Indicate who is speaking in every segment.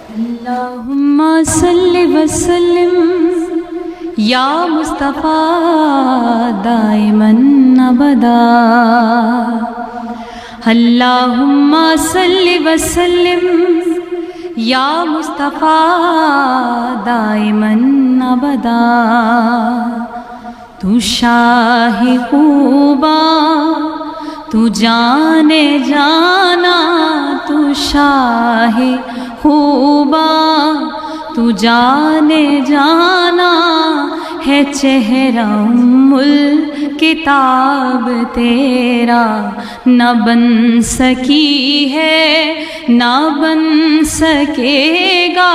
Speaker 1: اللہم صلی وسلم یا مصطفیٰ دائماً ابدا اللہم صلی وسلم یا مصطفیٰ دائماً ابدا تو شاہ خوباں تو جانے جانا تو شاہ خوباں تو جانے جانا ہے چہرہ الکتاب تیرا نہ بن سکی ہے نہ بن سکے گا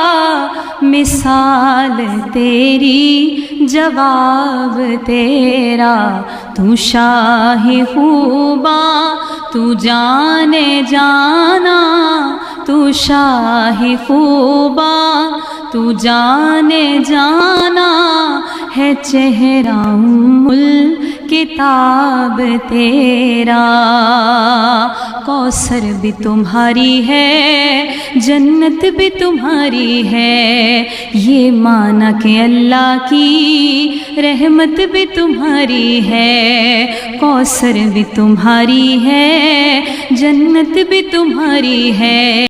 Speaker 1: مثال تیری جواب تیرا تو شاہ خوباں تو جانے جانا تو شاہ خوباں تو جانے جانا ہے چہرہ الکتاب تیرا کوثر بھی تمہاری ہے جنت بھی تمہاری ہے یہ مانا کہ اللہ کی رحمت بھی تمہاری ہے کوثر بھی تمہاری ہے جنت بھی تمہاری ہے